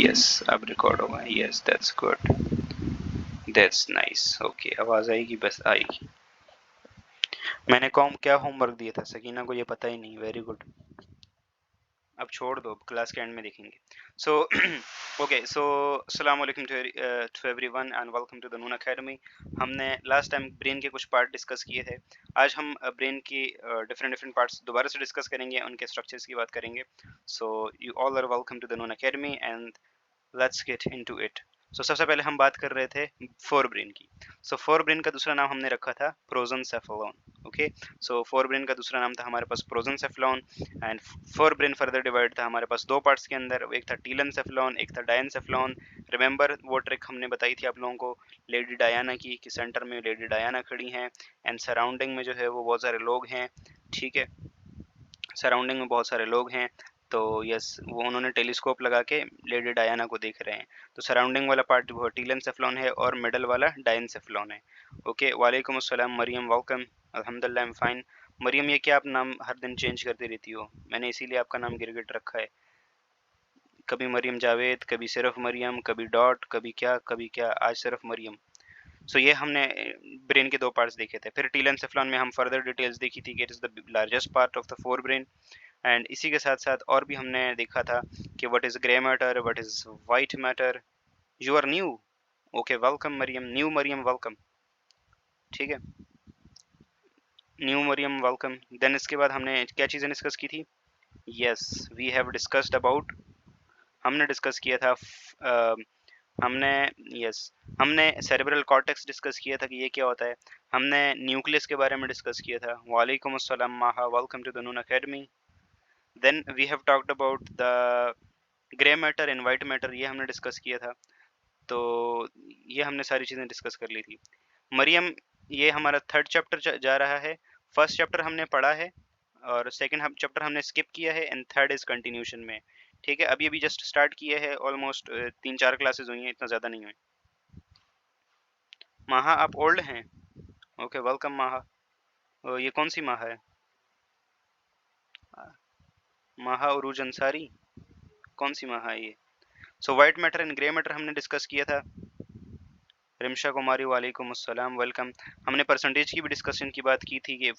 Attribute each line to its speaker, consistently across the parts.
Speaker 1: Yes अब record होगा। Yes that's good, that's nice. Okay आवाज आएगी, बस आएगी। मैंने क्या होमवर्क दिया था सकीना को, ये पता ही नहीं। वेरी गुड, अब छोड़ दो, क्लास के एंड में देखेंगे। सो ओके, सो अस्सलाम वालेकुम to everyone and welcome to the Noon academy. हमने लास्ट टाइम ब्रेन के कुछ पार्ट डिस्कस किए थे। आज हम ब्रेन की डिफरेंट डिफरेंट पार्ट्स दोबारा से डिस्कस करेंगे, उनके स्ट्रक्चर्स की बात करेंगे। So you all are welcome to the Noon Academy and let's get into it. So सबसे पहले हम बात कर रहे थे फोर ब्रेन की। सो फोर ब्रेन का दूसरा नाम हमने रखा था prosencephalon. Okay, so forebrain का दूसरा नाम था हमारे पास prosencephalon and forebrain further divide था हमारे पास दो पार्ट्स के अंदर, एक था टीलेंसेफेलॉन, एक था डायनसेफेलॉन। रिमेंबर वो ट्रिक हमने बताई थी आप लोगों को लेडी डायना की, कि सेंटर में लेडी डायना खड़ी हैं एंड सराउंडिंग में जो है वो बहुत सारे लोग हैं। ठीक है, सराउंडिंग में बहुत सारे लोग हैं। तो यस, वो उन्होंने टेलीस्कोप लगा के लेडी डायना को देख रहे हैं। तो सराउंडिंग वाला पार्ट वो टीलेंसेफेलॉन है और मिडल वाला डायनसेफेलॉन है। ओके, वालेकुम अस्सलाम मरियम, वेलकम। अल्हम्दुलिल्लाह आई एम फाइन। मरियम, ये क्या आप नाम हर दिन चेंज करती रहती हो? मैंने इसीलिए आपका नाम गिरगिट रखा है। कभी मरियम जावेद, कभी सिर्फ मरियम, कभी डॉट, कभी क्या कभी क्या, आज सिर्फ मरियम। सो ये हमने ब्रेन के दो पार्ट्स देखे थे। फिर टीलेंसेफेलॉन में हम फर्दर डिटेल्स देखी थी कि it is the largest part of the fore brain and इसी के साथ साथ और भी हमने देखा था कि what is grey matter, what is white matter. You are new, okay welcome Mariam, new Mariam welcome. ठीक है, न्यू मरियम वेलकम। देन इसके बाद हमने क्या चीज़ें डिस्कस की थी? Yes, we have discussed about, हमने डिस्कस किया था हमने यस हमने सेरेब्रल कॉर्टेक्स डिस्कस किया था कि ये क्या होता है। हमने न्यूक्लियस के बारे में डिस्कस किया था। वालेकुम अस्सलाम Maha, welcome to the Noon academy. Then we have talked about the grey matter and white matter, ये हमने डिस्कस किया था। तो ये हमने सारी चीज़ें डिस्कस कर ली थी। मरियम, ये हमारा थर्ड चैप्टर जा रहा है। फर्स्ट चैप्टर हमने पढ़ा है और सेकंड हम चैप्टर हमने स्किप किया है एंड थर्ड इज कंटिन्यूशन में। ठीक है, अभी अभी जस्ट स्टार्ट किया है, ऑलमोस्ट 3-4 क्लासेस हुई हैं, इतना ज़्यादा नहीं हुई। माहा आप ओल्ड हैं? ओके वेलकम माहा। ये कौन सी माहा है? माहा उरूज अंसारी, कौन सी माहा है ये? So white matter and grey matter हमने डिस्कस किया था। रिमशा कुमारी, वालेकुम अस्सलाम, वेलकम। हमने परसेंटेज की भी डिस्कशन की बात की थी कि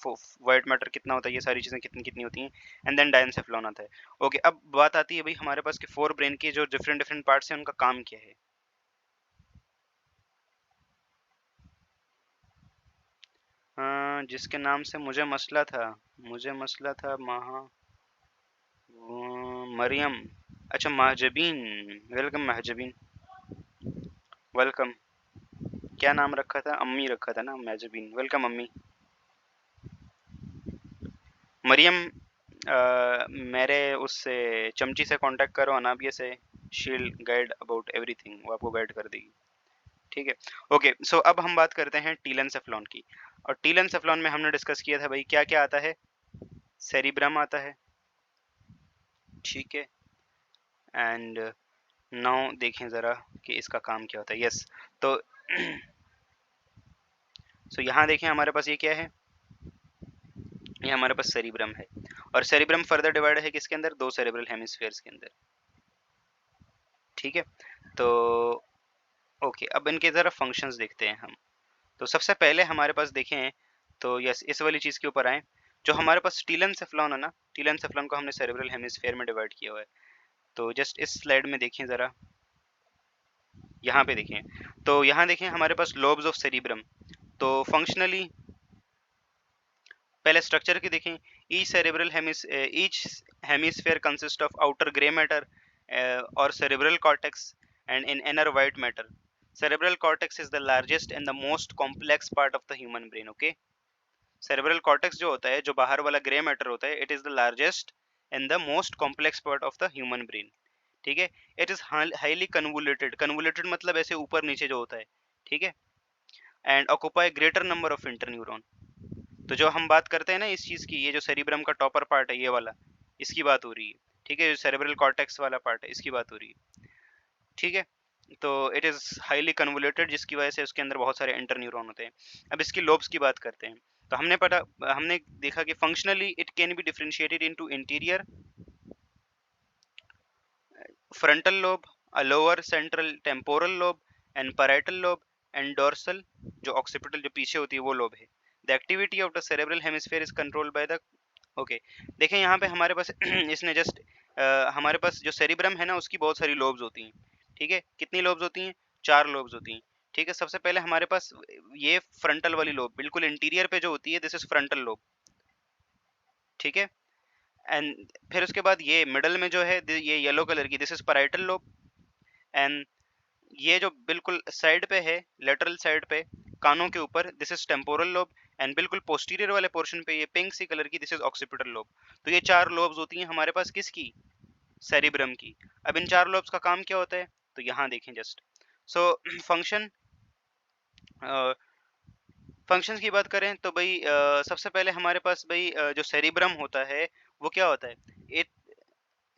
Speaker 1: वाइट मैटर कितना होता है, ये सारी चीज़ें कितनी कितनी होती हैं एंड देन डायनसेफेलॉन आता है। ओके, अब बात आती है भाई हमारे पास कि फोर ब्रेन के जो डिफरेंट डिफरेंट पार्ट्स हैं उनका काम क्या है। जिसके नाम से मुझे मसला था महा मरियम, अच्छा महजबीन, वेलकम महजबीन, वेलकम। क्या नाम रखा था? अम्मी रखा था ना, महजबीन, वेलकम अम्मी। मरियम, मेरे उससे चमची से कांटेक्ट करो, अनाबिया से, शील गाइड अबाउट एवरीथिंग, वो आपको गाइड कर देगी। ठीक है, ओके। सो अब हम बात करते हैं टीलेंसेफेलॉन की। और टीलेंसेफेलॉन में हमने डिस्कस किया था भाई क्या क्या आता है। सेरिब्रम आता है, ठीक है। एंड नाउ देखें ज़रा कि इसका काम क्या होता है। यस, तो सो यहाँ देखें हमारे पास ये क्या है, ये हमारे पास सेरिब्रम है और सेरिब्रम फर्दर डिवाइड है किसके अंदर? दो सेरेब्रल हेमिस्फीयर्स के अंदर। ठीक है, तो ओके, अब इनके ज़रा फंक्शंस देखते हैं हम। तो सबसे पहले हमारे पास देखें तो यस, इस वाली चीज़ के ऊपर आए। जो हमारे पास टीलेंसेफेलॉन है ना, टीलेंसेफेलॉन को हमने सेरेब्रल हेमिस्फीयर में डिवाइड किया हुआ है। तो जस्ट इस स्लाइड में देखें ज़रा, यहाँ पे देखें। तो यहाँ देखें हमारे पास लोब्स ऑफ सेरिब्रम। तो फंक्शनली पहले स्ट्रक्चर की देखें। Each hemisphere consist of outer grey matter और cerebral cortex and in inner white matter. Cerebral cortex is the largest and the most complex part of the human brain. Okay, cerebral cortex जो होता है, जो बाहर वाला grey matter होता है, it is the largest and the most complex part of the human brain. ठीक है, it is highly convoluted. convoluted मतलब ऐसे ऊपर नीचे जो होता है, ठीक है, and occupy greater number of interneuron. तो जो हम बात करते हैं ना इस चीज़ की, ये जो सेरिब्रम का टॉपर पार्ट है ये वाला, इसकी बात हो रही है। ठीक है, जो सेरेब्रल कॉर्टेक्स वाला पार्ट है इसकी बात हो रही है। ठीक है, तो इट इज़ हाईली कन्वोल्यूटेड, जिसकी वजह से उसके अंदर बहुत सारे इंटर न्यूरॉन होते हैं। अब इसकी लोब्स की बात करते हैं। तो हमने देखा कि functionally it can be differentiated into interior frontal lobe, a lower central temporal lobe and parietal lobe and dorsal जो occipital जो पीछे होती है वो लोब है. The activity of the cerebral hemisphere is controlled by the okay देखें यहाँ पे हमारे पास इसने जस्ट हमारे पास जो सेरिब्रम है ना उसकी बहुत सारी लोब्स होती हैं. ठीक है, कितनी लोब्स होती हैं? 4 लोब्स होती हैं. ठीक है, सबसे पहले हमारे पास ये फ्रंटल वाली लोब बिल्कुल इंटीरियर पे जो होती है, दिस इज फ्रंटल लोब. ठीक है, एंड फिर उसके बाद ये मिडल में जो है ये येलो कलर की, this is parietal lobe. And ये जो बिल्कुल साइड पे है, लेटरल साइड पे कानों के ऊपर, this is temporal lobe. And बिल्कुल पोस्टीरियर वाले पोर्शन पे ये पिंक सी कलर की, दिस इज ऑक्सीपिटल लोब. तो ये 4 लोब्स होती हैं हमारे पास किसकी? सेरिब्रम की. अब इन 4 लोब्स का काम क्या होता है? तो यहाँ देखें जस्ट. सो फंक्शन फंक्शंस की बात करें तो भाई सबसे पहले हमारे पास भाई जो सेरिब्रम होता है वो क्या होता है? It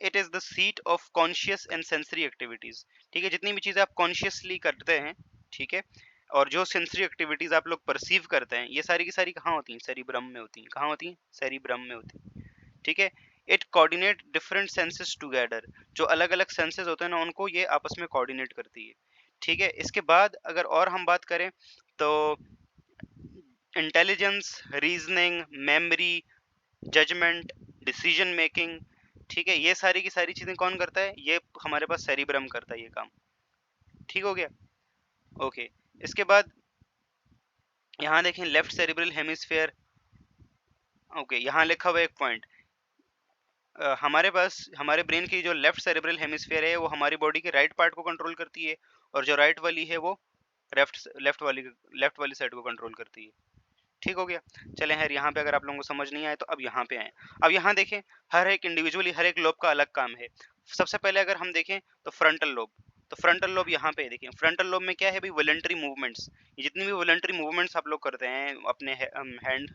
Speaker 1: it is the seat of conscious and sensory activities. ठीक है, जितनी भी चीजें आप कॉन्शियसली करते हैं, ठीक है, और जो सेंसरी एक्टिविटीज आप लोग परसीव करते हैं, ये सारी की सारी कहाँ होती हैं? सेरिब्रम में होती हैं. कहाँ होती हैं? सेरिब्रम में होती हैं. ठीक है, it coordinate different senses together. जो अलग अलग सेंसेस होते हैं ना उनको ये आपस में कोऑर्डिनेट करती है. ठीक है, इसके बाद अगर और हम बात करें तो intelligence, reasoning, memory, judgement, decision making, ठीक है, ये सारी की सारी चीजें कौन करता है? ये हमारे पास सेरिब्रम करता है ये काम. ठीक हो गया. ओके, इसके बाद यहाँ देखें लेफ्ट सेरिब्रल हेमिस्फीयर. ओके, यहाँ लिखा हुआ एक पॉइंट, हमारे पास हमारे ब्रेन की जो लेफ्ट सेरिब्रल हेमिस्फीयर है वो हमारी बॉडी के राइट पार्ट को कंट्रोल करती है, और जो राइट वाली है वो लेफ्ट वाली साइड को कंट्रोल करती है. ठीक हो गया. चलें यार, यहाँ पे अगर आप लोगों को समझ नहीं आए तो अब यहाँ पे आए. अब यहाँ देखें, हर एक इंडिविजुअली हर एक लोब का अलग काम है. सबसे पहले अगर हम देखें तो फ्रंटल लोब. तो फ्रंटल लोब यहाँ पे देखें, फ्रंटल लोब में क्या है भाई? Voluntary movements. ये जितनी भी वॉलंटरी मूवमेंट्स आप लोग करते हैं अपने हैंड,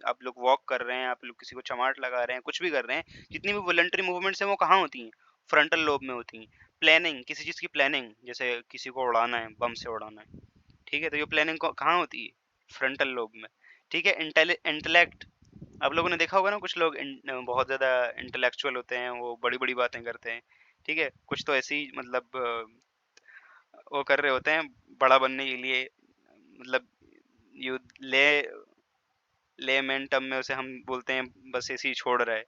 Speaker 1: आप लोग वॉक कर रहे हैं, आप लोग किसी को चमाट लगा रहे हैं, कुछ भी कर रहे हैं, जितनी भी वॉलंटरी मूवमेंट्स हैं वो कहाँ होती हैं? फ्रंटल लोब में होती हैं. प्लानिंग, किसी चीज़ की प्लानिंग, जैसे किसी को उड़ाना है, बम से उड़ाना है, ठीक है, तो ये प्लानिंग कहाँ होती है? फ्रंटल लोब में. ठीक है, इंटेलेक्ट, आप लोगों ने देखा होगा ना कुछ लोग बहुत ज़्यादा इंटेलेक्चुअल होते हैं, वो बड़ी बड़ी बातें करते हैं. ठीक है, कुछ तो ऐसी मतलब वो कर रहे होते हैं बड़ा बनने के लिए, मतलब यू लेमेन टर्म में उसे हम बोलते हैं बस ऐसे ही छोड़ रहा है.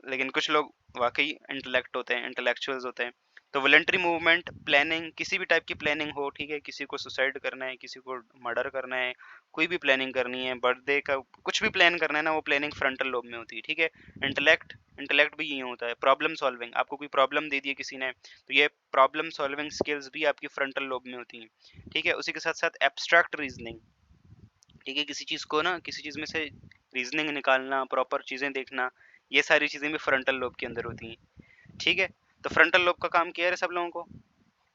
Speaker 1: लेकिन कुछ लोग वाकई इंटेलेक्ट होते हैं, इंटेलेक्चुअल्स होते हैं. तो वॉलंटरी मूवमेंट, प्लानिंग, किसी भी टाइप की प्लानिंग हो, ठीक है, किसी को सुसाइड करना है, किसी को मर्डर करना है, कोई भी प्लानिंग करनी है, बर्थडे का कुछ भी प्लान करना है ना, वो प्लानिंग फ्रंटल लोब में होती है. ठीक है, इंटेलेक्ट भी ये होता है. प्रॉब्लम सॉल्विंग, आपको कोई प्रॉब्लम दे दी है किसी ने, तो ये प्रॉब्लम सॉल्विंग स्किल्स भी आपकी फ्रंटल लोब में होती हैं. ठीक है, उसी के साथ साथ एब्स्ट्रैक्ट रीजनिंग. ठीक है, किसी चीज़ को ना, किसी चीज़ में से रीजनिंग निकालना, प्रॉपर चीज़ें देखना, ये सारी चीज़ें भी फ्रंटल लोब के अंदर होती हैं. ठीक है, तो फ्रंटल लोब का काम क्लियर है सब लोगों को?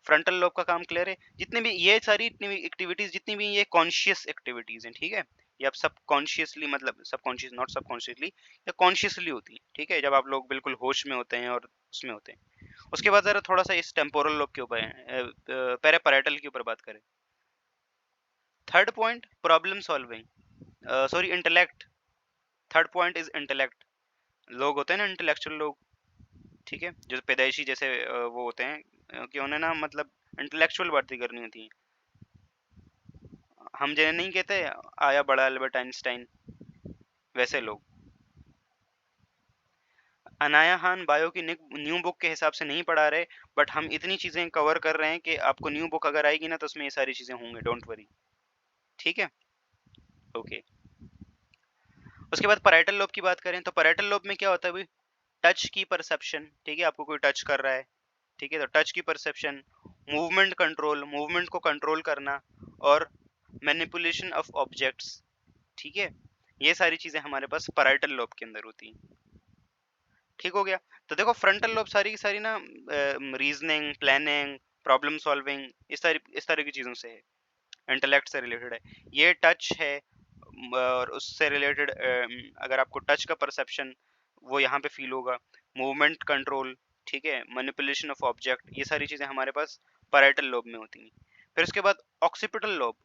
Speaker 1: फ्रंटल लोब का काम क्लियर है? जितने भी ये सारी इतनी भी एक्टिविटीज, जितनी भी ये कॉन्शियस एक्टिविटीज हैं, ठीक है, ये आप सब कॉन्शियसली, मतलब सब कॉन्शियस, नॉट सब कॉन्शियसली, या कॉन्शियसली होती है. ठीक है, जब आप लोग बिल्कुल होश में होते हैं और उसमें होते हैं. उसके बाद जरा थोड़ा सा इस टेम्पोरल लोब के ऊपर, पैरापैरेटल के ऊपर बात करें. Third point, problem solving, sorry intellect. Third point is intellect. लोग होते हैं ना इंटेलेक्चुअल लोग, ठीक है, जो पैदाइशी जैसे वो होते हैं, कि उन्हें ना मतलब इंटेलेक्चुअल बातें करनी होती हैं. हम जिन्हें नहीं कहते आया बड़ा अल्बर्ट आइंस्टाइन, वैसे लोग. अनाया खान बायो की न्यू बुक के हिसाब से नहीं पढ़ा रहे, बट हम इतनी चीज़ें कवर कर रहे हैं कि आपको न्यू बुक अगर आएगी ना तो उसमें ये सारी चीज़ें होंगी, डोंट वरी. ठीक है, ओके. उसके बाद पैराइटल लोब की बात करें तो पैराइटल लोब में क्या होता है भाई? टच की परसेप्शन. ठीक है, आपको कोई टच कर रहा है, ठीक है, तो टच की परसेप्शन, मूवमेंट कंट्रोल, मूवमेंट को कंट्रोल करना, और मैनिपुलेशन ऑफ ऑब्जेक्ट्स. ठीक है, ये सारी चीजें हमारे पास पैराइटल लोब के अंदर होती हैं. ठीक हो गया. तो देखो फ्रंटल लोब सारी की सारी ना रीजनिंग, प्लानिंग, प्रॉब्लम सॉल्विंग, इस तरह की चीजों से है, इंटेलेक्ट से रिलेटेड है. ये टच है, और उससे रिलेटेड अगर आपको टच का परसेप्शन वो यहाँ पे फील होगा. मूवमेंट कंट्रोल, ठीक है, मैनिपुलेशन ऑफ ऑब्जेक्ट, ये सारी चीजें हमारे पास पैराइटल लोब में होती हैं. फिर उसके बाद ऑक्सीपिटल लोब.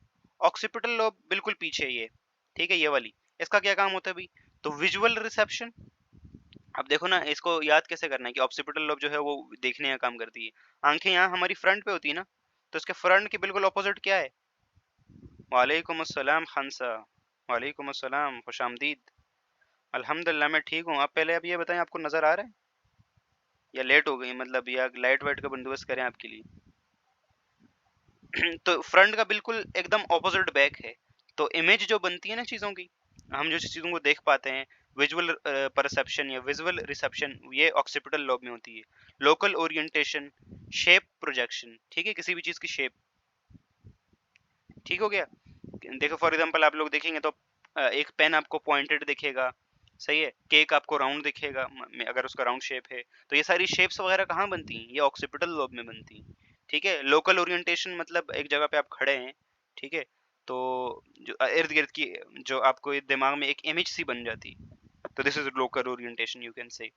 Speaker 1: ऑक्सीपिटल लोब बिल्कुल पीछे ये, ठीक है, ये वाली, इसका क्या काम होता है भाई? तो विजुअल रिसेप्शन, अब देखो ना, इसको याद कैसे करना है कि ऑक्सीपिटल लोब जो है वो देखने का काम करती है। आंखें यहाँ हमारी फ्रंट पे होती है ना, तो इसके फ्रंट के बिल्कुल ऑपोजिट क्या है? वालेकुम अस्सलाम खानसा। वालेकुम अस्सलाम, खुशामदीद। अल्हम्दुलिल्लाह मैं ठीक हूँ। आप पहले अब ये बताएं, आपको नजर आ रहा है या लेट हो गई, मतलब या लाइट वाइट का बंदोबस्त करें आपके लिए? तो फ्रंट का बिल्कुल एकदम ऑपोजिट बैक है। तो इमेज जो बनती है ना चीज़ों की, हम जो चीज़ों को देख पाते हैं, विजुअल परसेप्शन या विजुअल रिसेप्शन, ये ऑक्सीपिटल लोब में होती है। लोकल ओरिएंटेशन, शेप प्रोजेक्शन, ठीक है, किसी भी चीज़ की शेप। ठीक हो गया? देखो फॉर एग्जांपल आप लोग देखेंगे तो एक पेन आपको पॉइंटेड दिखेगा, सही है, केक आपको राउंड दिखेगा अगर उसका राउंड शेप है। तो ये सारी शेप्स वगैरह कहाँ बनती हैं? ये ऑक्सीपिटल लोब में बनती हैं। ठीक है, लोकल ओरिएंटेशन मतलब एक जगह पे आप खड़े हैं, ठीक है, तो जो इर्द गिर्द की जो आपको ये दिमाग में एक इमेज सी बन जाती है, तो this is local orientation you can से।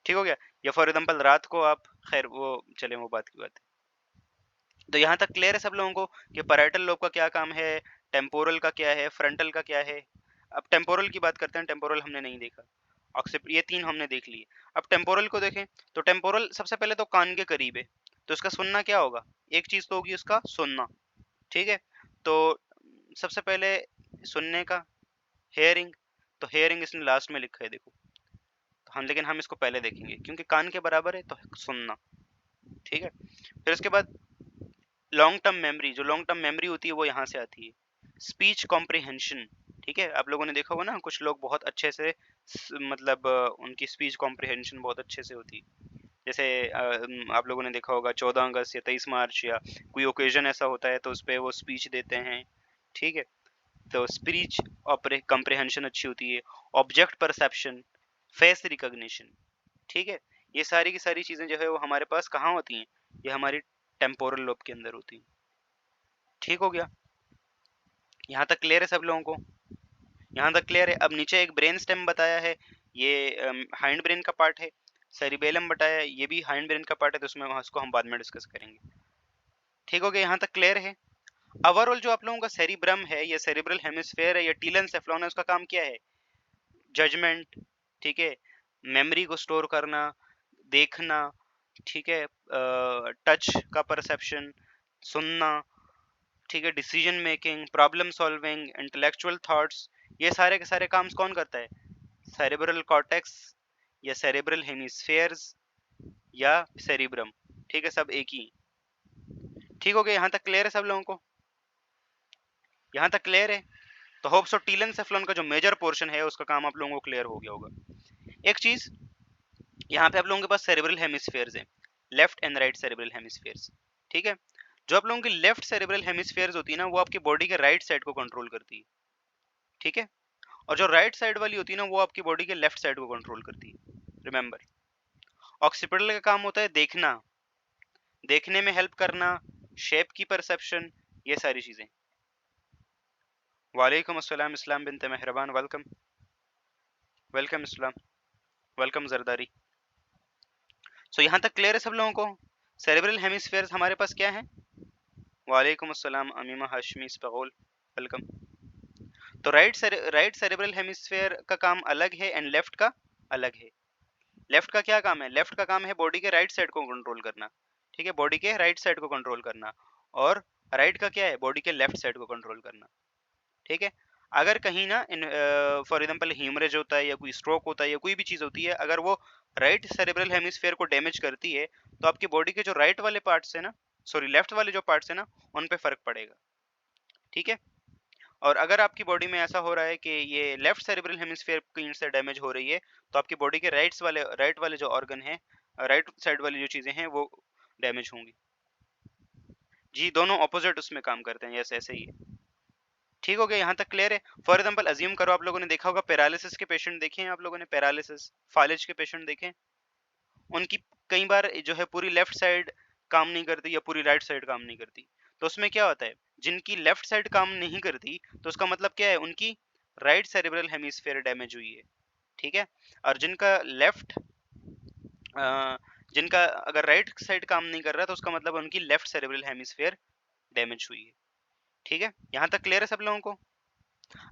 Speaker 1: ठीक हो गया? या फॉर एग्जांपल रात को आप, खैर वो चले वो बात की बात है। तो यहाँ तक क्लियर है सब लोगों को कि पैराइटल लोब का क्या काम है, टेम्पोरल का क्या है, फ्रंटल का क्या है। अब टेम्पोरल की बात करते हैं। टेम्पोरल हमने नहीं देखा, ऑक्सीपिट ये तीन हमने देख लिए। अब टेम्पोरल को देखें तो टेम्पोरल सबसे पहले तो कान के करीब है, तो इसका सुनना क्या होगा? एक चीज तो होगी उसका सुनना, ठीक है। तो सबसे पहले सुनने का हेयरिंग, तो हेयरिंग इसने लास्ट में लिखा है देखो, तो हम लेकिन हम इसको पहले देखेंगे क्योंकि कान के बराबर है, तो सुनना, ठीक है। फिर उसके बाद लॉन्ग टर्म मेमोरी, जो लॉन्ग टर्म मेमोरी होती है वो यहाँ से आती है। स्पीच कॉम्प्रिहेंशन, ठीक है, आप लोगों ने देखा होगा ना कुछ लोग बहुत अच्छे से मतलब उनकी स्पीच कॉम्प्रिहेंशन बहुत अच्छे से होती है। जैसे आप लोगों ने देखा होगा 14 अगस्त या 23 मार्च या कोई ओकेजन ऐसा होता है तो उस पर वो स्पीच देते हैं, ठीक है। तो स्पीच कॉम्प्रिहेंशन अच्छी होती है। ऑब्जेक्ट परसेप्शन, फेस रिकॉग्निशन, ठीक है, ये सारी की सारी चीजें जो है वो हमारे पास कहाँ होती हैं? ये हमारी टेम्पोरल लोब के अंदर होती हैं। ठीक हो गया? यहाँ तक क्लियर है सब लोगों को? यहाँ तक क्लियर है? अब नीचे एक ब्रेन स्टेम बताया है, ये हाइंड ब्रेन का पार्ट है। सेरिबेलम बताया है, ये भी हाइंड ब्रेन का पार्ट है, तो उसमें उसको हम बाद में डिस्कस करेंगे। ठीक हो गया? यहाँ तक क्लियर है? ओवरऑल जो आप लोगों का सेरिब्रम है, ये सेरिब्रल हेमिस्फेयर है, ये टीलेंसेफ्लॉन है, उसका काम क्या है? जजमेंट, ठीक है, मेमोरी को स्टोर करना, देखना, ठीक है, टच का परसेप्शन, सुनना, ठीक है, decision making, problem solving, intellectual thoughts, ये सारे के सारे काम कौन करता है? सेरेब्रल कॉर्टेक्स या सेरेब्रल हेमिस्फेयर्स या सेरिब्रम, ठीक है, सब एक ही। ठीक हो गया? यहाँ तक क्लियर है सब लोगों को? यहाँ तक क्लियर है? तो होप्स और टीलेंसेफ्लॉन का जो मेजर पोर्शन है उसका काम आप लोगों को क्लियर हो गया होगा। एक चीज, यहाँ पे आप लोगों के पास सेरेब्रल हेमिस्फेयर्स है, left and right cerebral hemispheres, ठीक है। जो आप लोगों की लेफ्ट सेरेब्रल हेमिस्फेयर्स होती है ना, वो आपकी बॉडी के राइट साइड को कंट्रोल करती है, ठीक है। और जो राइट साइड वाली होती है ना, वो आपकी बॉडी के लेफ्ट साइड को कंट्रोल करती है। रिमेंबर, ऑक्सीपिटल का काम होता है देखना, देखने में हेल्प करना, शेप की परसेप्शन, ये सारी चीजें। वालेकुम अस्सलाम इस्लाम बिनते मेहरबान, वेलकम वेलकम इस्लाम, वेलकम जरदारी। सो यहाँ तक क्लियर है सब लोगों को? सेरेब्रल हेमिस्फेयर्स हमारे पास क्या है? वालेकुम अस्सलाम अमीमा हाशमी स्पगोल, वेलकम। तो राइट सेरेब्रल हेमिस्फेयर का काम अलग है एंड लेफ्ट का अलग है। लेफ्ट का क्या काम है? लेफ्ट का काम है बॉडी के राइट साइड को कंट्रोल करना, ठीक है, बॉडी के राइट साइड को कंट्रोल करना। और राइट का क्या है? बॉडी के लेफ्ट साइड को कंट्रोल करना, ठीक है। अगर कहीं ना फॉर एग्जांपल हीमरेज होता है या कोई स्ट्रोक होता है या कोई भी चीज होती है, अगर वो राइट सेरेब्रल हेमिस्फेयर को डैमेज करती है, तो आपकी बॉडी के जो राइट वाले पार्ट्स है ना, सॉरी लेफ्ट वाले जो पार्ट्स है ना, उन पे फर्क पड़ेगा, ठीक है। और अगर आपकी बॉडी में ऐसा हो रहा है कि ये लेफ्ट सेरेब्रल हेमिस्फेयर कहीं से डैमेज हो रही है, तो आपकी बॉडी के राइट वाले जो ऑर्गन है, राइट साइड वाली जो चीजें हैं वो डैमेज होंगी। जी, दोनों ऑपोजिट उसमें काम करते हैं, यस ऐसे ही है। ठीक हो गया? यहाँ तक क्लियर है? फॉर एग्जाम्पल अज्यूम करो, आप लोगों ने देखा होगा पैरालिसिस के पेशेंट देखे हैं आप लोगों ने? पैरालिसिस फालिज के पेशेंट देखे? उनकी कई बार जो है पूरी लेफ्ट साइड काम नहीं करती या पूरी राइट साइड काम नहीं करती। तो उसमें क्या होता है? जिनकी लेफ्ट साइड काम नहीं करती, तो उसका मतलब क्या है? उनकी राइट सेरेब्रल हेमिस्फेयर डैमेज हुई है, ठीक है। और जिनका अगर राइट साइड काम नहीं कर रहा, तो उसका मतलब उनकी लेफ्ट सेरेब्रल हेमिस्फेयर डैमेज हुई है, ठीक है। यहाँ तक क्लियर है सब लोगों को?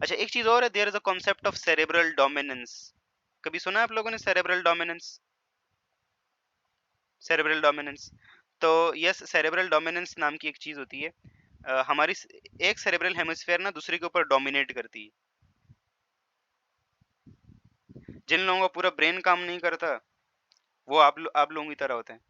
Speaker 1: अच्छा, एक चीज और है, there is a concept of cerebral dominance, कभी सुना है आप लोगों ने सेरेब्रल डोमिनेंस? सेरेब्रल डोमिनेंस, तो यस, सेरेब्रल डोमिनेंस नाम की एक चीज होती है। हमारी एक सेरेब्रल हेमिस्फेयर ना दूसरे के ऊपर डोमिनेट करती है। जिन लोगों का पूरा ब्रेन काम नहीं करता, वो आप लोगों की तरह होते हैं।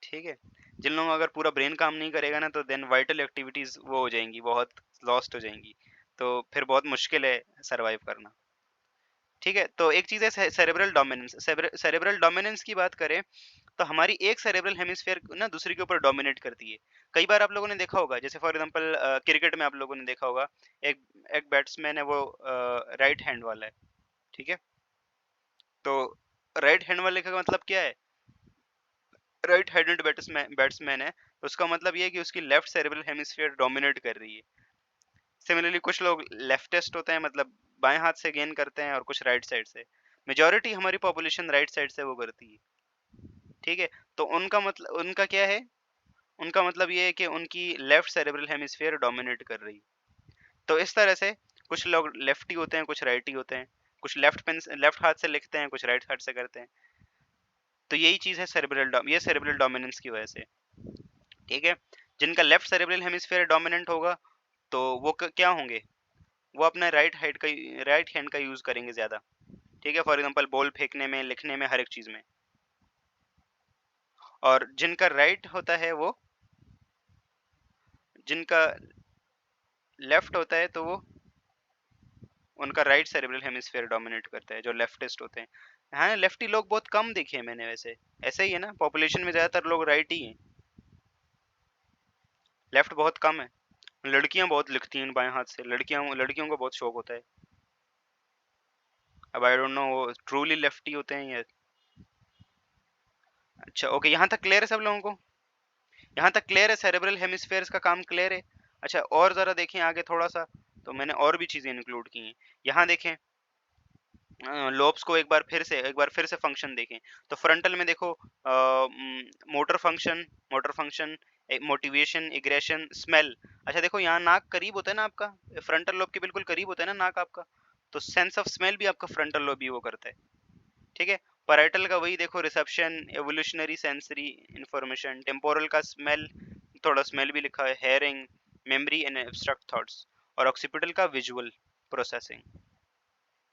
Speaker 1: ठीक है, जिन लोगों का अगर पूरा ब्रेन काम नहीं करेगा ना, तो देन वाइटल एक्टिविटीज वो हो जाएंगी, बहुत लॉस्ट हो जाएंगी, तो फिर बहुत मुश्किल है सरवाइव करना। ठीक है, तो एक चीज है सेरेब्रल डोमिनेंस। सेरेब्रल डोमिनेंस की बात करें तो हमारी एक सेरेब्रल हेमिस्फेयर ना दूसरे के ऊपर डोमिनेट करती है। कई बार आप लोगों ने देखा होगा, जैसे फॉर एग्जांपल क्रिकेट में आप लोगों ने देखा होगा, एक एक बैट्समैन है, वो राइट हैंड वाला है। ठीक है, तो राइट हैंड वाले का मतलब क्या है? राइट हैंडेड बैट्समैन है, तो उसका मतलब ये है कि उसकी लेफ्ट सेरेब्रल हेमिस्फीयर डोमिनेट कर रही है। सिमिलरली कुछ लोग लेफ्टिस्ट होते हैं, मतलब बाएं हाथ से गेन करते हैं, और कुछ राइट साइड से। मेजॉरिटी हमारी पॉपुलेशन राइट साइड से वो करती है। ठीक है, तो उनका मतलब उनका क्या है? उनका मतलब ये है कि उनकी लेफ्ट सेरेब्रल हेमिस्फीयर डोमिनेट कर रही है। तो इस तरह से कुछ लोग लेफ्टी होते हैं, कुछ राइटी होते हैं, कुछ लेफ्ट हाथ से लिखते हैं, कुछ राइट हाथ से करते हैं। तो यही चीज है ये सेरेब्रल डोमिनेंस की वजह से। ठीक है, जिनका लेफ्ट सेरेब्रल हेमिस्फीयर डोमिनेंट होगा, तो वो क्या होंगे? वो अपना राइट हैंड का यूज करेंगे ज्यादा। ठीक है, फॉर एग्जांपल बॉल फेंकने में, लिखने में, हर एक चीज में। और जिनका राइट होता है, वो जिनका लेफ्ट होता है, तो वो उनका राइट सेरेब्रल हेमिस्फीयर डोमिनेट करता है, जो लेफ्टिस्ट होते हैं। हाँ, लेफ्टी लोग बहुत कम देखे हैं मैंने वैसे। ऐसे ही है ना, पॉपुलेशन में ज्यादातर लोग राइट ही हैं, लेफ्ट बहुत कम है। लड़कियां बहुत लिखती हैं बाएं हाथ से, लड़कियों को बहुत शौक होता है। अब आई डोंट नो वो ट्रूली लेफ्टी होते हैं या। अच्छा, ओके, यहाँ तक क्लियर है सब लोगों को? यहाँ तक क्लियर है, सेरेब्रल हेमिस्फेयर्स का काम क्लियर है। अच्छा, और जरा देखें आगे थोड़ा सा, तो मैंने और भी चीजें इंक्लूड की हैं। यहाँ देखें, लोब्स को एक बार फिर से फंक्शन देखें। तो फ्रंटल में देखो, motor function, motivation, aggression, smell. अच्छा देखो, यहाँ नाक करीब होता है ना आपका, फ्रंटल लोब के बिल्कुल करीब होता है ना नाक आपका, तो सेंस ऑफ स्मेल भी आपका फ्रंटल लोब ही वो करता है। ठीक है, पैराइटल का वही देखो, reception, evolutionary, sensory information. Temporal का स्मेल, थोड़ा स्मेल भी लिखा है, hearing, memory and abstract thoughts. और ऑक्सीपिटल का विजुअल प्रोसेसिंग।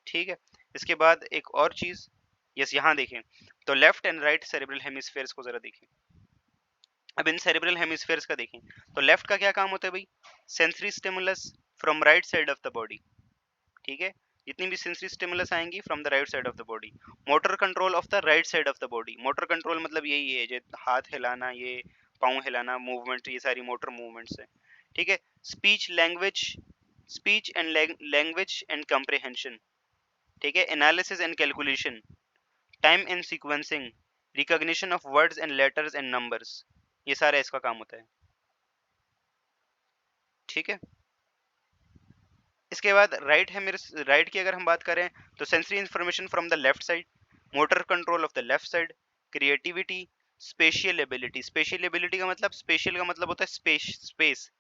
Speaker 1: ठीक है, इसके बाद एक और चीज, यस, यहाँ देखें, तो left and right cerebral hemispheres को जरा देखें। अब इन सेरेब्रल हेमिस्फेयर्स का देखें, तो लेफ्ट का क्या काम होता है भाई? Sensory stimulus from right side of the body. ठीक है, जितनी भी सेंसरी स्टिमुलस आएंगी from the right side of the body. Motor control of the right side of the body. Motor control मतलब यही है, जो हाथ हिलाना, ये पाँव हिलाना, मूवमेंट, ये सारी मोटर मूवमेंट्स है। ठीक है, स्पीच एंड लैंग्वेज एंड कम्प्रिहेंशन। ठीक है, analysis and calculation, time and sequencing, recognition of words and letters and numbers, ये सारा इसका काम होता है। ठीक है, इसके बाद राइट है मेरे राइट की अगर हम बात करें, तो sensory information from the left side, motor control of the left side, creativity, spatial ability. Spatial ability का मतलब, स्पेशियल का मतलब होता है स्पेस,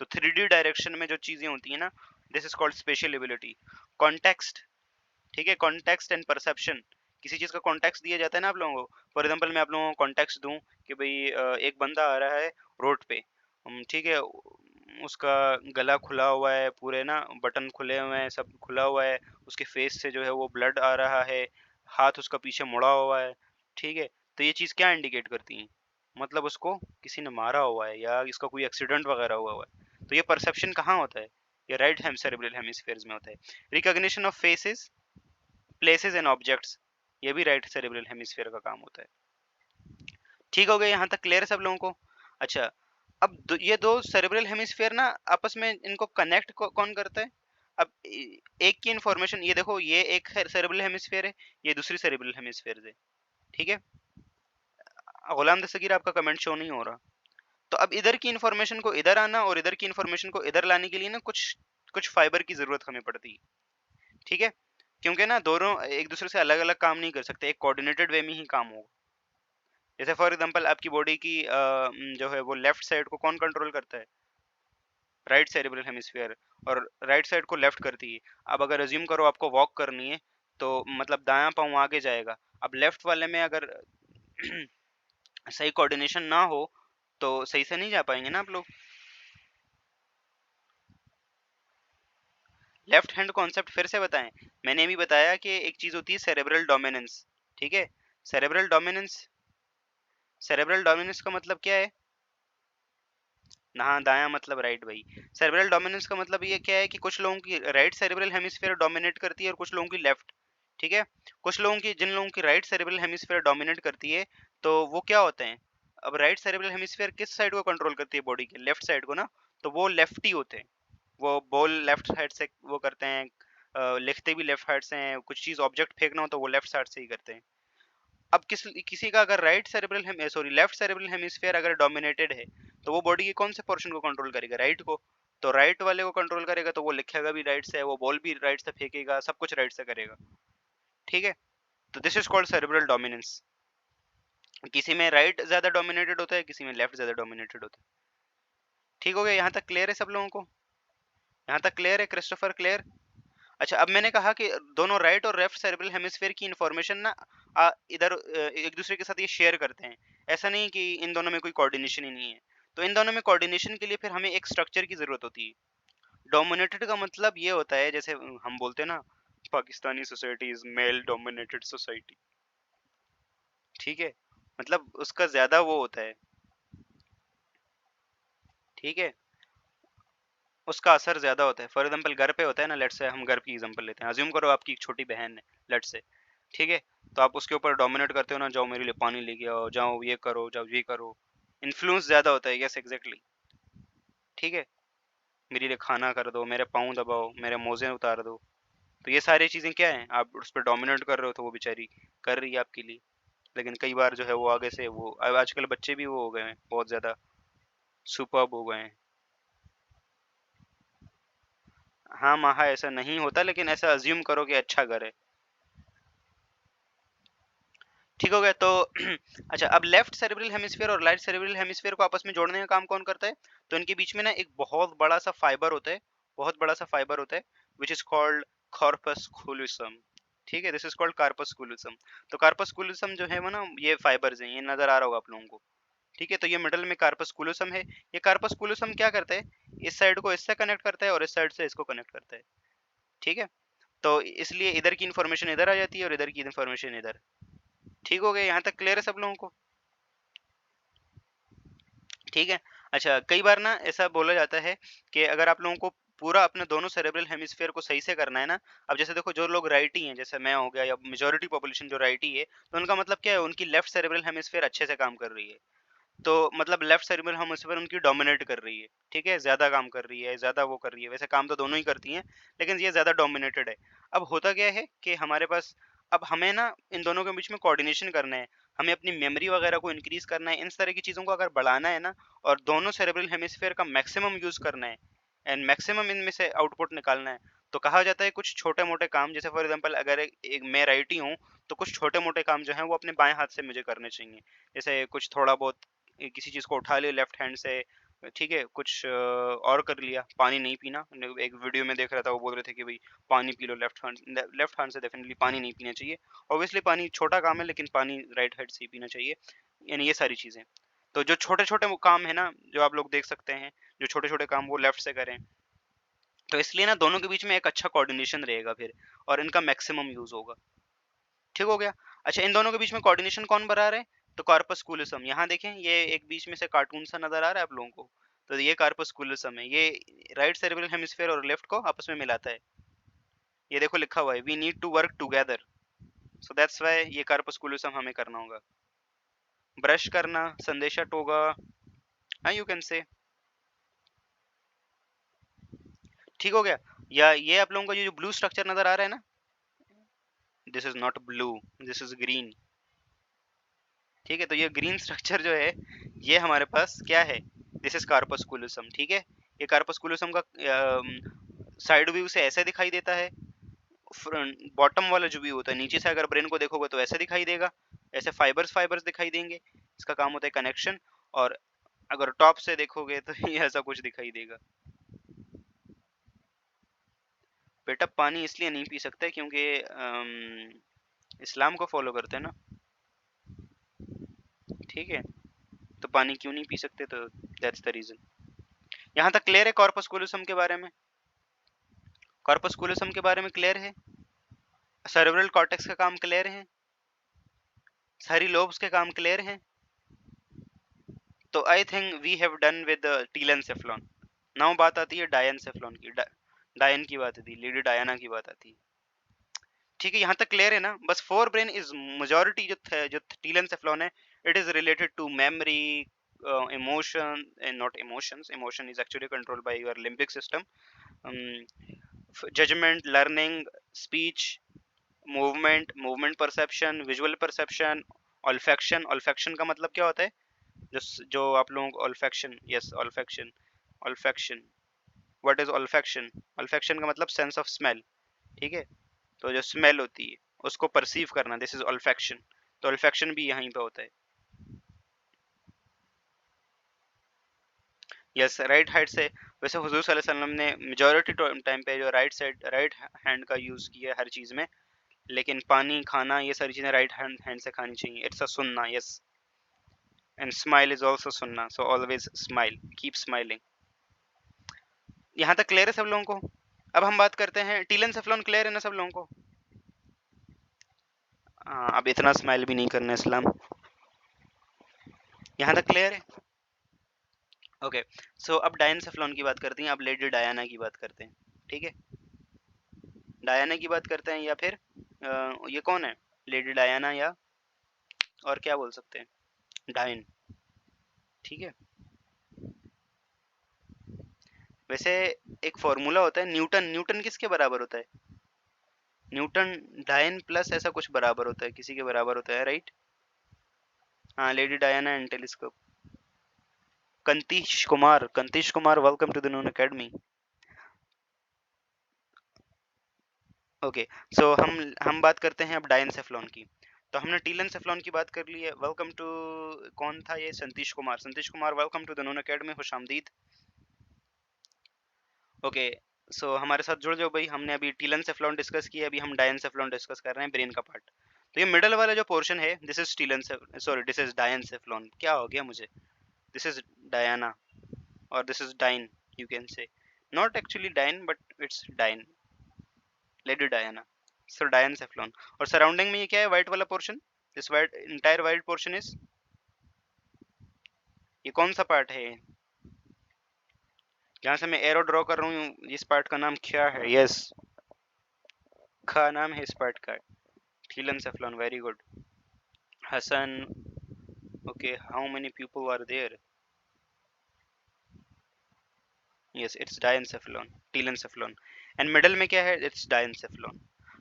Speaker 1: तो 3D डायरेक्शन में जो चीजें होती है ना, this is called spatial ability. Context, ठीक है, कॉन्टेक्स्ट एंड परसेप्शन। किसी चीज का कॉन्टेक्स्ट दिया जाता है ना आप लोगों को, फॉर एग्जांपल मैं आप लोगों को कॉन्टेक्स्ट दूं कि भाई एक बंदा आ रहा है रोड पे, ठीक है, उसका गला खुला हुआ है, पूरे ना बटन खुले हुए हैं, सब खुला हुआ है, उसके फेस से जो है वो ब्लड आ रहा है, हाथ उसका पीछे मुड़ा हुआ है। ठीक है, तो ये चीज क्या इंडिकेट करती है? मतलब उसको किसी ने मारा हुआ है, या इसका कोई एक्सीडेंट वगैरह हुआ है। तो ये परसेप्शन कहाँ होता है? ये राइट हेम सेरेब्रल हेमिस्फीयर्स में होता है। Recognition of faces, places and objects, ये भी राइट सेरेब्रल हेमिस्फीयर का काम होता है। ठीक हो गया, यहाँ तक क्लियर है सब लोगों को? अच्छा, अब ये दो सेरेब्रल हेमिस्फीयर ना आपस में इनको कनेक्ट कौन करता है? अब एक की इंफॉर्मेशन, ये देखो, ये एक सेरेब्रल हेमिस्फीयर है, ये दूसरी सेरेब्रल हेमिस्फीयर है। ठीक है, गुलाम दस्तगीर आपका कमेंट शो नहीं हो रहा। तो अब इधर की इंफॉर्मेशन को इधर आना, और इधर की इंफॉर्मेशन को इधर लाने के लिए ना कुछ कुछ फाइबर की जरूरत हमें पड़ती है। ठीक है, क्योंकि ना दोनों एक दूसरे से अलग अलग काम नहीं कर सकते, एक कोऑर्डिनेटेड वे में ही काम होगा। जैसे फॉर एग्जांपल आपकी बॉडी की जो है वो लेफ्ट साइड को कौन कंट्रोल करता है? राइट सेरेब्रल हेमिस्फीयर, और राइट साइड को लेफ्ट करती है। अब अगर अज्यूम करो आपको वॉक करनी है, तो मतलब दायां पाँव आगे जाएगा। अब लेफ्ट वाले में अगर सही कोऑर्डिनेशन ना हो तो सही से नहीं जा पाएंगे ना आप लोग। लेफ्ट हैंड कॉन्सेप्ट फिर से बताएं। मैंने अभी बताया कि एक चीज होती है सेरेब्रल डोमिनेंस, ठीक है। सेरेब्रल डोमिनेंस, सेरेब्रल डोमिनेंस का मतलब क्या है? हाँ, दायां मतलब राइट भाई। सेरेब्रल डोमिनेंस का मतलब ये क्या है कि कुछ लोगों की राइट सेरेब्रल हेमिस्फीयर डोमिनेट करती है और कुछ लोगों की लेफ्ट, ठीक है। कुछ लोगों की, जिन लोगों की राइट सेरेब्रल हेमिस्फीयर डोमिनेट करती है, तो वो क्या होते हैं? अब राइट सेरेब्रल हेमिस्फीयर किस साइड को कंट्रोल करती है बॉडी के? लेफ्ट साइड को ना। तो वो लेफ्टी होते हैं। वो बॉल लेफ्ट साइड से वो करते हैं, लिखते भी लेफ्ट साइड से हैं, कुछ चीज ऑब्जेक्ट फेंकना हो तो वो लेफ्ट साइड से ही करते हैं। अब किसी का अगर right cerebral sorry left cerebral hemisphere अगर डोमिनेटेड है, तो वो बॉडी के कौन से पोर्शन को कंट्रोल करेगा? राइट को। तो राइट वाले को कंट्रोल करेगा तो वो लिखेगा भी राइट से, वो बॉल भी राइट से फेंकेगा, सब कुछ राइट से करेगा, ठीक है। तो this is called cerebral dominance. किसी में राइट ज्यादा डोमिनेटेड होता है, किसी में लेफ्ट ज्यादा डोमिनेटेड होता है। ठीक हो गया? यहाँ तक क्लियर है सब लोगों को? यहाँ तक क्लियर है क्रिस्टोफर, क्लियर? अच्छा, अब मैंने कहा कि दोनों राइट और लेफ्ट सेरेब्रल हेमिस्फीयर की इन्फॉर्मेशन ना इधर एक दूसरे के साथ ये शेयर करते हैं। ऐसा नहीं कि इन दोनों में कोई कोऑर्डिनेशन ही नहीं है। तो इन दोनों में कोऑर्डिनेशन के लिए फिर हमें एक स्ट्रक्चर की जरूरत होती है। डोमिनेटेड का मतलब ये होता है, जैसे हम बोलते हैं ना, Pakistani society is male dominated society, ठीक है। मतलब उसका ज्यादा वो होता है, ठीक है, उसका असर ज्यादा होता है। फॉर एग्जाम्पल घर पे होता है ना, लेट से हम घर की एग्जाम्पल लेते हैं। अज्यूम करो आपकी एक छोटी बहन है, लेट से, ठीक है। तो आप उसके ऊपर डोमिनेट करते हो ना, जाओ मेरे लिए पानी लेके आओ, जाओ ये करो, जाओ ये करो। इन्फ्लुएंस ज्यादा होता है, यस एग्जैक्टली, ठीक है। मेरे लिए खाना कर दो, मेरे पाँव दबाओ, मेरे मोजे उतार दो। तो ये सारी चीजें क्या है, आप उस पर डोमिनेट कर रहे हो, तो वो बेचारी कर रही है आपके लिए। लेकिन कई बार जो है वो आगे से वो, अब आजकल बच्चे भी वो हो गए हैं, बहुत ज्यादा सुपर्ब हो गए हैं। हाँ महा, ऐसा नहीं होता, लेकिन ऐसा अज्यूम करो कि अच्छा घर है। ठीक हो गया? तो अच्छा, अब लेफ्ट सेरेब्रल हेमिस्फीयर और राइट सेरेब्रल हेमिस्फीयर को आपस में जोड़ने का काम कौन करता है? तो इनके बीच में ना एक बहुत बड़ा सा फाइबर होता है, बहुत बड़ा सा फाइबर होता है, which is called corpus callosum, ठीक है। This is called corpus callosum. तो कार्पस कॉलोसम जो है वो ना, ये फाइबर्स हैं, ये नजर आ रहा होगा आप लोगों को, ठीक है। तो ये मिडल में कार्पस कॉलोसम है। ये कार्पस कॉलोसम क्या करता है? इस साइड को इससे कनेक्ट करता है और इस साइड से इसको कनेक्ट करता है, ठीक है। तो इसलिए इधर की इन्फॉर्मेशन इधर आ जाती है और इधर की इन्फॉर्मेशन इधर। ठीक हो गया? यहाँ तक क्लियर है सब लोगों को? ठीक है। अच्छा, कई बार ना ऐसा बोला जाता है कि अगर आप लोगों को पूरा अपने दोनों सेरेब्रल हेमिस्फीयर को सही से करना है ना, अब जैसे देखो जो लोग राइटी हैं, जैसे मैं हो गया, या मेजोरिटी पॉपुलेशन जो राइटी है, तो उनका मतलब क्या है, उनकी लेफ्ट सेरेब्रल हेमिस्फीयर अच्छे से काम कर रही है। तो मतलब लेफ्ट सेरेब्रल हेमिस्फीयर उनकी डोमिनेट कर रही है, ठीक है, ज्यादा काम कर रही है, ज्यादा वो कर रही है। वैसे काम तो दोनों ही करती हैं, लेकिन ये ज्यादा डोमिनेटेड है। अब होता क्या है कि हमारे पास, अब हमें ना इन दोनों के बीच में कोऑर्डिनेशन करना है, हमें अपनी मेमोरी वगैरह को इंक्रीज करना है, इन तरह की चीजों को अगर बढ़ाना है ना, और दोनों सेरेब्रल हेमिस्फीयर का मैक्सिमम यूज करना है, एंड मैक्सिमम इनमें से आउटपुट निकालना है, तो कहा जाता है कुछ छोटे मोटे काम, जैसे फॉर एग्जांपल अगर एक मैं राइटी हूँ, तो कुछ छोटे मोटे काम जो है वो अपने बाएं हाथ से मुझे करने चाहिए। जैसे कुछ थोड़ा बहुत किसी चीज को उठा लिया लेफ्ट हैंड से, ठीक है, कुछ और कर लिया, पानी नहीं पीना। एक वीडियो में देख रहा था, वो बोल रहे थे कि भाई पानी पी लो लेफ्ट हैंड से, डेफिनेटली पानी नहीं पीना चाहिए। ऑब्वियसली पानी छोटा काम है, लेकिन पानी राइट हैंड से ही पीना चाहिए। यानी ये सारी चीजें, तो जो छोटे छोटे काम है ना, जो आप लोग देख सकते हैं, जो छोटे छोटे काम वो लेफ्ट से करें, तो इसलिए ना दोनों के बीच में एक अच्छा कोऑर्डिनेशन रहेगा फिर, और इनका मैक्सिमम यूज होगा। ठीक हो गया? अच्छा, इन दोनों के बीच में कोऑर्डिनेशन कौन बना रहा है? तो कार्पस कूलोसम। यहाँ देखें, ये एक बीच में से कार्टून सा नजर आ रहा है आप लोगों को, तो ये कार्पस कूलोसम है, ये राइट सेरेब्रल हेमिस्फीयर और लेफ्ट को आपस में मिलाता है। ये देखो लिखा हुआ है, we need to work together, so that's why ये कार्पस कूलोसम हमें करना होगा। ब्रश करना, संदेशा टोगा, हाँ यू कैन से। ठीक हो गया? या ये आप लोगों को ये जो ब्लू स्ट्रक्चर नजर आ रहा है ना, this is not blue, this is green, ठीक है। तो ये ग्रीन स्ट्रक्चर जो है, ये हमारे पास क्या है? दिस इज कार्पस कूलोसम, ठीक है। ये कार्पस कूलोसम का साइड व्यू से ऐसे दिखाई देता है, फ्रंट बॉटम वाला जो व्यू होता है, नीचे से अगर ब्रेन को देखोगे तो ऐसे दिखाई देगा, ऐसे फाइबर्स फाइबर्स दिखाई देंगे। इसका काम होता है कनेक्शन। और अगर टॉप से देखोगे तो ये ऐसा कुछ दिखाई देगा। बेटा पानी इसलिए नहीं पी सकते क्योंकि इस्लाम को फॉलो करते हैं ना, ठीक है, तो पानी क्यों नहीं पी सकते, तो दैट्स द रीजन। यहाँ तक क्लियर है कॉर्पस कोलोसम के बारे में? कॉर्पस कोलोसम के बारे में क्लियर है? सेरेब्रल कॉर्टेक्स का काम क्लियर है? सारी लोब्स के काम क्लियर हैं? तो I think we have done with telencephalon. Now बात आती है डायनसेफ्लॉन की। डायन की बात आती है, लेडी डायना की बात आती है, ठीक है, यहाँ तक क्लियर है ना? बस फोर ब्रेन इज मेजॉरिटी जो टीलेनसेफ्लॉन है, it is related to memory, emotion, and not emotions, emotion is actually controlled by your limbic system, judgment, learning, speech, movement perception, visual perception, olfaction। olfaction का मतलब क्या होता है? जो आप लोगों को olfaction, yes olfaction, olfaction, what is olfaction? olfaction का मतलब sense of smell, ठीक है, तो जो स्मेल होती है उसको परसीव करना, दिस इज olfaction। तो olfaction भी यहीं पे होता है। यस, राइट हैंड से। वैसे हुजूर सल्लल्लाहु अलैहि वसल्लम ने मेजॉरिटी टाइम पे जो राइट हैंड का यूज़ किया है हर चीज़ में, लेकिन पानी, खाना, ये सारी चीज़ें राइट हैंड से खानी चाहिए। इट्स अ सुन्ना, yes. And smile is also सुन्ना, so always smile, keep smiling. यहाँ तक क्लियर है सब लोगों को? अब हम बात करते हैं टीलेनसेफ्लॉन, क्लियर है ना सब लोगों को? अब इतना स्माइल भी नहीं करना इस्लाम। यहाँ तक क्लियर है? ओके, सो अब डायनसेफ्लॉन की बात करते हैं, अब लेडी डायना की बात करते हैं, ठीक है। डायना की बात करते हैं, या फिर ये कौन है, लेडी डायना, या और क्या बोल सकते हैं, डायन, ठीक है। वैसे एक फॉर्मूला होता है न्यूटन, न्यूटन किसके बराबर होता है? न्यूटन डायन प्लस ऐसा कुछ बराबर होता है, किसी के बराबर होता है, राइट? हाँ, lady Diana and telescope. Kantish Kumar, welcome to the Noon Academy. Okay, so हम बात करते हैं अब डायनसेफ्लॉन की। तो हमने टीलेनसेफ्लॉन की बात कर ली है। वेलकम टू, कौन था ये? Santish Kumar. Santish Kumar, welcome to the Noon Academy, खुशामदीद। ओके, सो हमारे साथ जुड़ जाओ भाई। हमने अभी टीलेनसेफ्लॉन डिस्कस किया, अभी हम डायनसेफ्लॉन डिस्कस कर रहे हैं, ब्रेन का पार्ट। तो ये मिडल वाला जो पोर्शन है, this is this is diencephalon. क्या हो गया मुझे? दिस इज डायना और this is dine, you can say, not actually dine but it's dine, lady Diana. So diencephalon. और सराउंडिंग में ये क्या है, व्हाइट वाला portion? This white, entire white portion is, ये कौन सा पार्ट है? जहाँ से मैं एरो ड्रॉ कर रहा हूँ, इस पार्ट का नाम क्या है? यस, का नाम है इस पार्ट का, telencephalon. Very good Hasan. Okay, how many people are there? Yes, it's diencephalon, telencephalon. And middle में क्या है? It's diencephalon.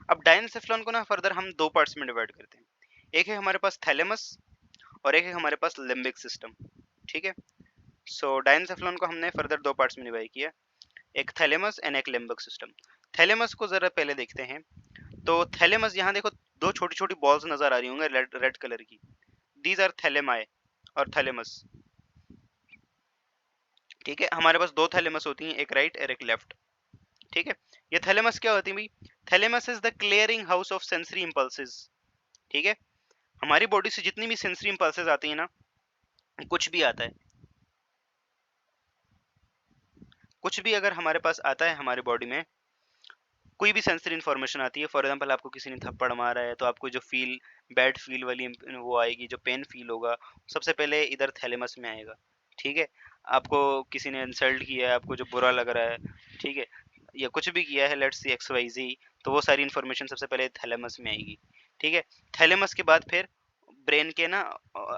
Speaker 1: अब डायनसेफ्लॉन को ना फर्दर हम दो पार्ट्स में डिवाइड करते हैं। एक है हमारे पास थैलेमस और एक है हमारे पास लिम्बिक सिस्टम, ठीक है। सो डायनसेफ्लॉन को हमने फर्दर दो पार्ट्स में डिवाइड किया, एक थैलेमस एंड एक लिम्बिक सिस्टम। थैलेमस को जरा पहले देखते हैं। तो थैलेमस, यहाँ देखो दो छोटी छोटी बॉल्स नजर आ रही होंगे रेड कलर की, दीज आर थैलेमाई और थैलेमस, ठीक है। हमारे पास दो थैलेमस होती हैं, एक राइट और एक लेफ्ट, ठीक है। ये थैलेमस क्या होती है भाई? Thalamus is the clearing house of sensory impulses, ठीक है। हमारी बॉडी से जितनी भी सेंसरी इंपल्सेस आती है ना, कुछ भी आता है, कुछ भी अगर हमारे पास आता है हमारे बॉडी में, कोई भी सेंसरी इन्फॉर्मेशन आती है, फॉर एग्जांपल आपको किसी ने थप्पड़ मारा है, तो आपको जो फील, बैड फील वाली वो आएगी, जो पेन फील होगा, सबसे पहले इधर थैलेमस में आएगा, ठीक है। आपको किसी ने इंसल्ट किया है, आपको जो बुरा लग रहा है, ठीक है, या कुछ भी किया है, लेट्स सी एक्स वाई जी, तो वो सारी इन्फॉर्मेशन सबसे पहले थैलेमस में आएगी, ठीक है। थैलेमस के बाद फिर ब्रेन के ना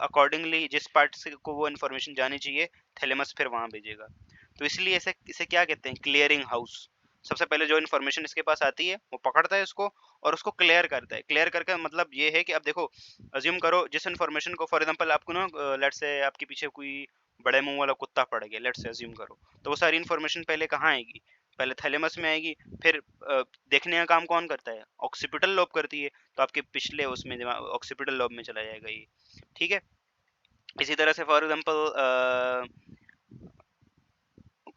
Speaker 1: अकॉर्डिंगली जिस पार्ट से को वो इन्फॉर्मेशन जानी चाहिए, थैलेमस फिर वहां भेजेगा। तो इसलिए इसे इसे क्या कहते हैं? Clearing house. सबसे पहले जो इन्फॉर्मेशन इसके पास आती है वो पकड़ता है उसको और उसको क्लियर करता है। क्लियर करके मतलब ये है कि अब देखो, अज्यूम करो जिस इन्फॉर्मेशन को, फॉर एग्जांपल आपको ना लेट्स से आपके पीछे कोई बड़े मुंह वाला कुत्ता पड़ गया, लेट्स से अज्यूम करो, तो वो सारी इन्फॉर्मेशन पहले कहाँ आएगी? पहले थैलेमस में आएगी, फिर देखने का काम कौन करता है? ऑक्सीपिटल लोब करती है, तो आपके पिछले उसमें ऑक्सीपिटल लोब में चला जाएगा ये, ठीक है। इसी तरह से फॉर एग्जांपल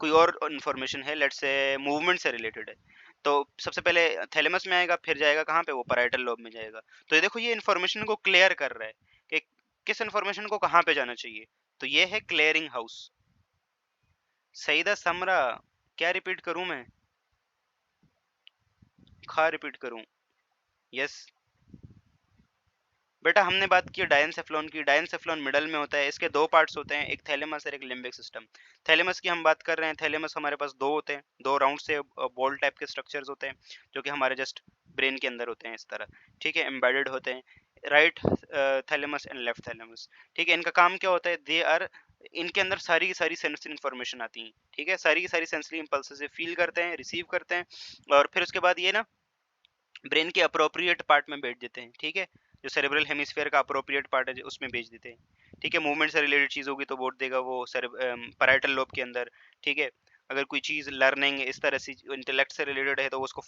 Speaker 1: कोई और इन्फॉर्मेशन है, लेट्स से मूवमेंट से रिलेटेड है, तो सबसे पहले थैलेमस में आएगा, फिर जाएगा कहाँ पे, वो पैराइटल लोब में जाएगा। तो ये देखो ये इन्फॉर्मेशन को क्लियर कर रहा है कि किस इन्फॉर्मेशन को कहाँ पे जाना चाहिए। तो ये है क्लियरिंग हाउस। सईदा समरा, क्या रिपीट करूं मैं, खा रिपीट करूं? यस बेटा, हमने बात की डायनसेफ्लॉन की। डायनसेफ्लॉन मिडल में होता है, इसके दो पार्ट्स होते हैं, एक थैलेमस और एक लिम्बिक सिस्टम। थैलेमस की हम बात कर रहे हैं। थैलेमस हमारे पास दो होते हैं, दो राउंड से बॉल टाइप के स्ट्रक्चर्स होते हैं जो कि हमारे जस्ट ब्रेन के अंदर होते हैं इस तरह, ठीक है, एम्बेडेड होते हैं, right thalamus and left thalamus. ठीक है, इनका काम क्या होता है, दे आर, इनके अंदर सारी की सारी सेंसरी इन्फॉर्मेशन आती है। ठीक है, सारी की सारी सेंसरी इम्पल्सेस फील करते हैं, रिसीव करते हैं, और फिर उसके बाद ये ना ब्रेन के अप्रोप्रिएट पार्ट में भेज देते हैं। ठीक है, जो सेरेब्रल हेमिस्फीयर का अप्रोप्रिएट पार्ट है उसमें भेज देते हैं। ठीक है, मूवमेंट से रिलेटेड चीज़ होगी तो वोट देगा वो पैराइटल लोब के अंदर। ठीक है, अगर कोई चीज़ लर्निंग इस तरह से इंटेलेक्ट से रिलेटेड है तो उसको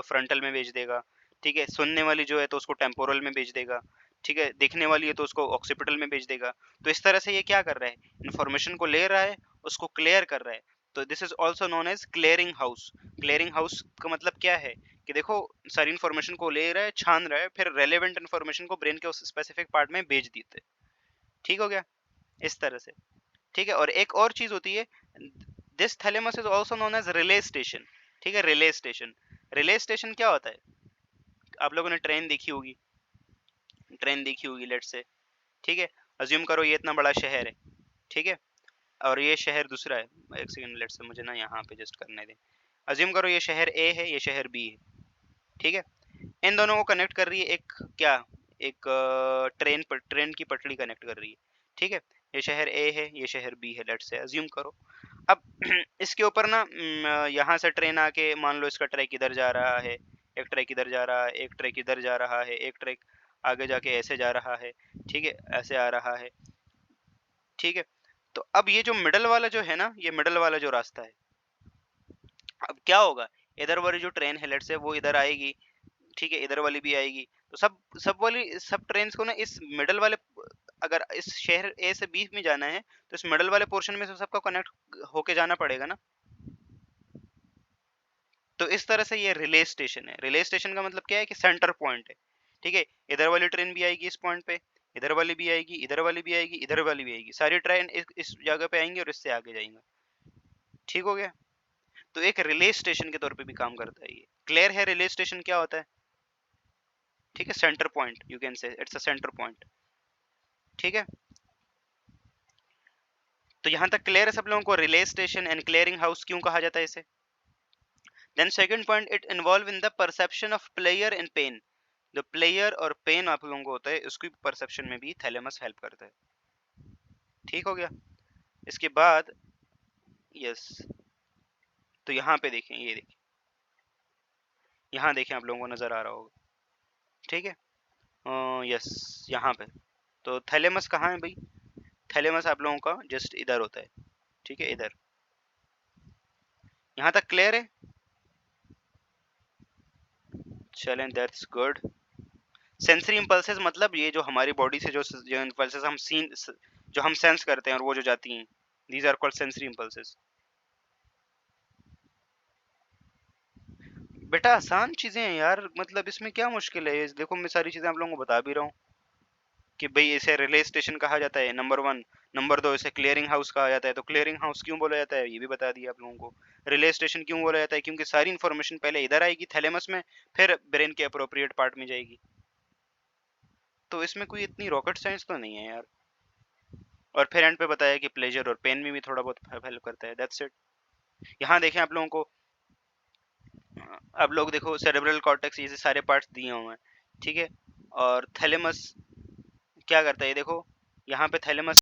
Speaker 1: फ्रंटल में भेज देगा। ठीक है, सुनने वाली जो है तो उसको टेम्पोरल में भेज देगा। ठीक है, देखने वाली है तो उसको ऑक्सीपिटल में भेज देगा। तो इस तरह से ये क्या कर रहा है, इन्फॉर्मेशन को ले रहा है, उसको क्लियर कर रहा है। तो this is also known as clearing house. Clearing house का मतलब क्या है कि देखो सारी इन्फॉर्मेशन को ले रहा है, छान रहा है, फिर रेलेवेंट इन्फॉर्मेशन को ब्रेन के उस स्पेसिफिक पार्ट में भेज देते हैं। ठीक हो गया, इस तरह से। ठीक है, और एक और चीज होती है, this thalamus is also known as relay station. ठीक है, रिले स्टेशन। रिले स्टेशन क्या होता है, आप लोगों ने ट्रेन देखी होगी, ट्रेन देखी होगी लेट से। ठीक है, अज्यूम करो ये इतना बड़ा शहर है। ठीक है, और ये शहर दूसरा है, एक सेकंड लेट से, मुझे ना यहाँ पे जस्ट करने दें। अज्यूम करो ये शहर ए है, ये शहर बी है। ठीक है, इन दोनों को कनेक्ट कर रही है एक क्या, एक ट्रेन की पटरी कनेक्ट कर रही है। ठीक है, ये शहर ए है, ये शहर बी है, लेट्स से अज्यूम करो। अब इसके ऊपर ना यहाँ से ट्रेन आके मान लो इसका ट्रैक इधर जा रहा है, एक ट्रैक इधर जा रहा है, एक ट्रैक इधर जा रहा है, एक ट्रैक आगे जाके ऐसे जा रहा है। ठीक है, ऐसे आ रहा है। ठीक है, तो अब ये जो मिडल वाला जो है ना, ये मिडल वाला जो रास्ता है, अब क्या होगा, इधर वाली जो ट्रेन है लेट्स से वो इधर आएगी। ठीक है, इधर वाली भी आएगी, तो सब ट्रेन्स को ना इस मिडल वाले, अगर इस शहर ए से बी में जाना है तो इस मिडल वाले पोर्शन में से सबका कनेक्ट होके जाना पड़ेगा ना। तो इस तरह से ये रिले स्टेशन है। रिले स्टेशन का मतलब क्या है कि सेंटर पॉइंट है। ठीक है, इधर वाली ट्रेन भी आएगी इस पॉइंट पे, इधर वाली भी आएगी, इधर वाली भी आएगी, इधर वाली भी आएगी, सारी ट्रेन इस जगह पे आएंगी और इससे आगे जाएंगे। ठीक हो गया, तो एक रिले स्टेशन के तौर पे भी काम करता है ये। क्लियर है रिले स्टेशन क्या होता है? ठीक है, सेंटर पॉइंट, यू कैन से इट्स अ सेंटर पॉइंट। ठीक है, तो यहाँ तक क्लियर है सब लोगों को, relay station and clearing house क्यों कहा जाता है इसे? Then second point, it involve in the perception of player in pain. जो प्लेयर और पेन आप लोगों को होता है उसकी परसेप्शन में भी थैलेमस हेल्प करता है। ठीक हो गया, इसके बाद यस, तो यहाँ पे देखें, ये देखें, यहाँ देखें, आप लोगों को नजर आ रहा होगा। ठीक है, यस, यहाँ पे तो थैलेमस कहाँ है भाई, थैलेमस आप लोगों का जस्ट इधर होता है। ठीक है, इधर, यहाँ तक क्लियर है? चलें, दैट्स गुड। सेंसरी इंपल्सेस मतलब ये जो हमारी बॉडी से जो इंपल्सेस हम जो हम सेंस करते हैं और वो जो जाती हैं, these are called sensory impulses. बेटा आसान चीजें हैं यार, मतलब इसमें क्या मुश्किल है, देखो मैं सारी चीजें आप लोगों को बता भी रहा हूँ कि भाई इसे रिले स्टेशन कहा जाता है, नंबर वन। नंबर दो, इसे क्लियरिंग हाउस कहा जाता है। तो क्लियरिंग हाउस क्यों बोला जाता है ये भी बता दिया आप लोगों को। रिले स्टेशन क्यों बोला जाता है, क्योंकि सारी इन्फॉर्मेशन पहले इधर आएगी थैलेमस में, फिर ब्रेन के अप्रोप्रिएट पार्ट में जाएगी। तो इसमें कोई इतनी रॉकेट साइंस तो नहीं है यार। और फिर एंड पे बताया कि प्लेजर और पेन में भी थोड़ा बहुत हेल्प करता है, दैट्स इट। यहाँ देखें आप लोगों को, अब लोग देखो सेरेब्रल कॉर्टेक्स, ये सारे पार्ट्स दिए हुए हैं। ठीक है, और थैलेमस क्या करता है, ये देखो यहाँ पे थैलेमस